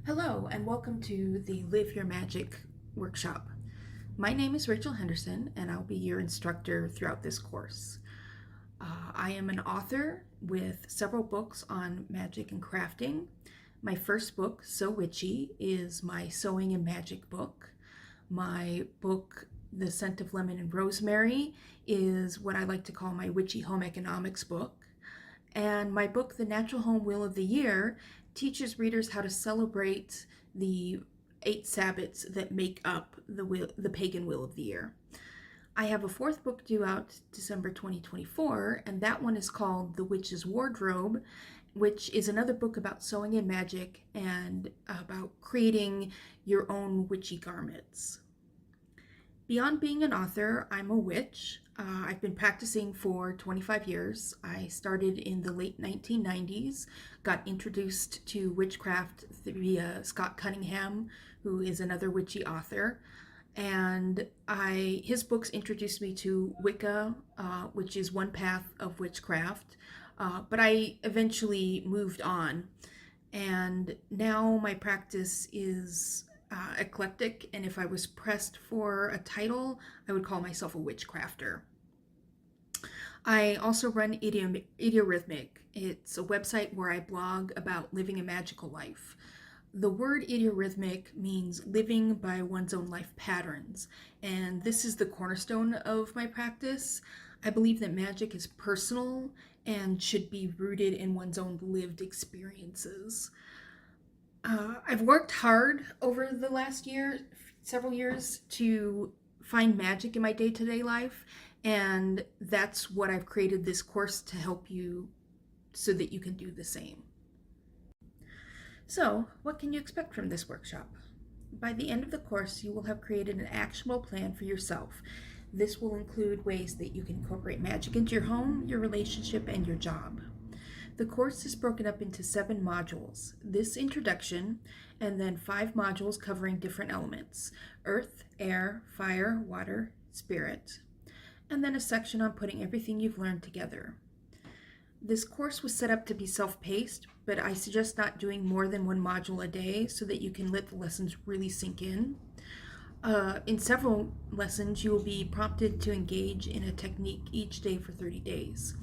Hello, and welcome to the Live Your Magic workshop. My name is Raechel Henderson, and I'll be your instructor throughout this course. I am an author with several books on magic and crafting. My first book, So Witchy, is my sewing and magic book. My book, The Scent of Lemon and Rosemary, is what I like to call my witchy home economics book. And my book, The Natural Home Wheel of the Year, teaches readers how to celebrate the 8 Sabbats that make up the pagan wheel of the year. I have a fourth book due out December 2024, and that one is called The Witch's Wardrobe, which is another book about sewing and magic and about creating your own witchy garments. Beyond being an author, I'm a witch. I've been practicing for 25 years. I started in the late 1990s, got introduced to witchcraft via Scott Cunningham, who is another witchy author. And his books introduced me to Wicca, which is one path of witchcraft. But I eventually moved on. And now my practice is eclectic, and if I was pressed for a title, I would call myself a witchcrafter. I also run Idiorhythmic. It's a website where I blog about living a magical life. The word idiorhythmic means living by one's own life patterns, and this is the cornerstone of my practice. I believe that magic is personal and should be rooted in one's own lived experiences. I've worked hard over the last several years, to find magic in my day-to-day life, and that's what I've created this course to help you so that you can do the same. So, what can you expect from this workshop? By the end of the course, you will have created an actionable plan for yourself. This will include ways that you can incorporate magic into your home, your relationship, and your job. The course is broken up into 7 modules. This introduction, and then 5 modules covering different elements: earth, air, fire, water, spirit, and then a section on putting everything you've learned together. This course was set up to be self-paced, but I suggest not doing more than 1 module a day so that you can let the lessons really sink in. In several lessons, you will be prompted to engage in a technique each day for 30 days.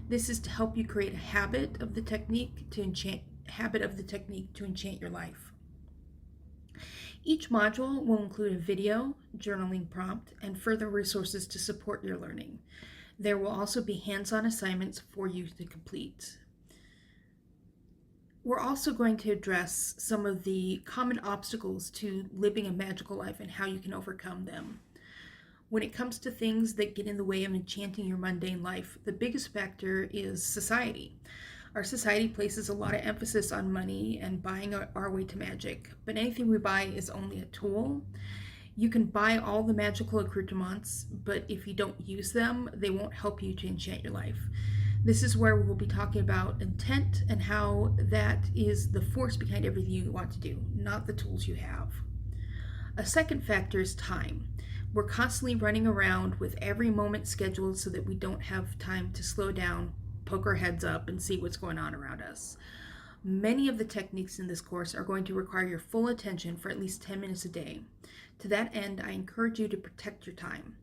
This is to help you create a habit of the technique to enchant your life. Each module will include a video, journaling prompt, and further resources to support your learning. There will also be hands-on assignments for you to complete. We're also going to address some of the common obstacles to living a magical life and how you can overcome them. When it comes to things that get in the way of enchanting your mundane life, the biggest factor is society. Our society places a lot of emphasis on money and buying our way to magic, but anything we buy is only a tool. You can buy all the magical accoutrements, but if you don't use them, they won't help you to enchant your life. This is where we'll be talking about intent and how that is the force behind everything you want to do, not the tools you have. A second factor is time. We're constantly running around with every moment scheduled so that we don't have time to slow down, poke our heads up, and see what's going on around us. Many of the techniques in this course are going to require your full attention for at least 10 minutes a day. To that end, I encourage you to protect your time.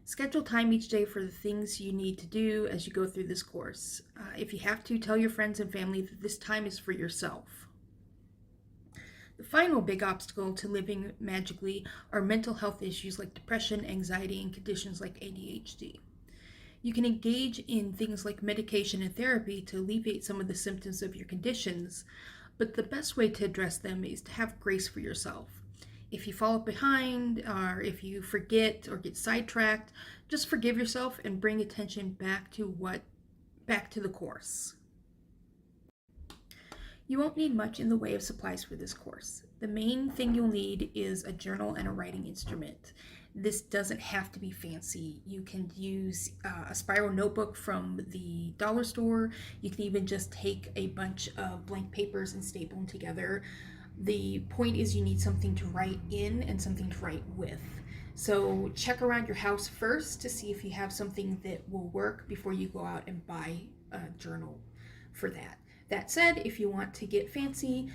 Schedule time each day for the things you need to do as you go through this course. If you have to, tell your friends and family that this time is for yourself. The final big obstacle to living magically are mental health issues like depression, anxiety, and conditions like ADHD. You can engage in things like medication and therapy to alleviate some of the symptoms of your conditions, but the best way to address them is to have grace for yourself. If you fall behind, or if you forget or get sidetracked, just forgive yourself and bring attention back to the course. You won't need much in the way of supplies for this course. The main thing you'll need is a journal and a writing instrument. This doesn't have to be fancy. You can use a spiral notebook from the dollar store. You can even just take a bunch of blank papers and staple them together. The point is you need something to write in and something to write with. So check around your house first to see if you have something that will work before you go out and buy a journal for that. That said, if you want to get fancy,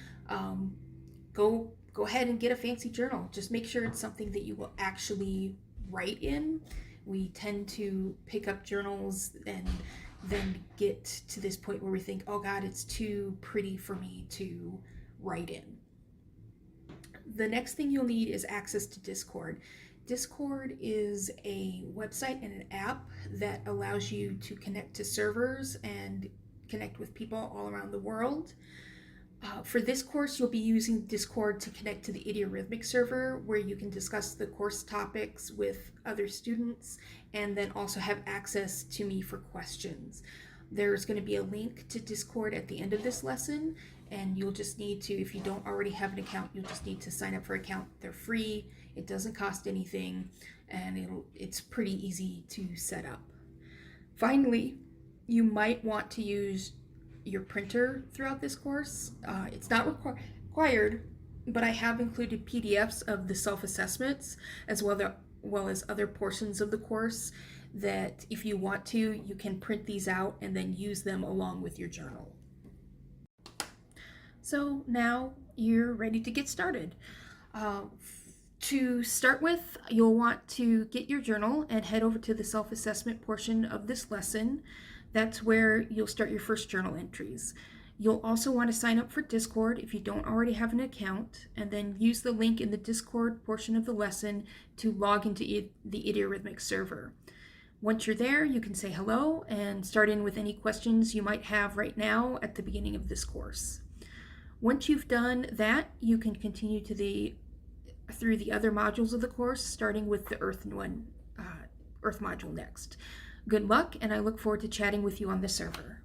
go ahead and get a fancy journal. Just make sure it's something that you will actually write in. We tend to pick up journals and then get to this point where we think, oh God, it's too pretty for me to write in. The next thing you'll need is access to Discord. Discord is a website and an app that allows you to connect to servers and connect with people all around the world. For this course, you'll be using Discord to connect to the Idiorhythmic server, where you can discuss the course topics with other students and then also have access to me for questions. There's going to be a link to Discord at the end of this lesson, and you'll just need to, if you don't already have an account, you'll just need to sign up for an account. They're free, it doesn't cost anything, and it's pretty easy to set up. Finally, you might want to use your printer throughout this course. It's not required, but I have included PDFs of the self-assessments as well as other portions of the course that if you want to, you can print these out and then use them along with your journal. So now you're ready to get started. To start with, you'll want to get your journal and head over to the self-assessment portion of this lesson. That's where you'll start your first journal entries. You'll also want to sign up for Discord if you don't already have an account, and then use the link in the Discord portion of the lesson to log into the Idiorhythmic server. Once you're there, you can say hello and start in with any questions you might have right now at the beginning of this course. Once you've done that, you can continue through the other modules of the course, starting with the Earth module next. Good luck, and I look forward to chatting with you on the server.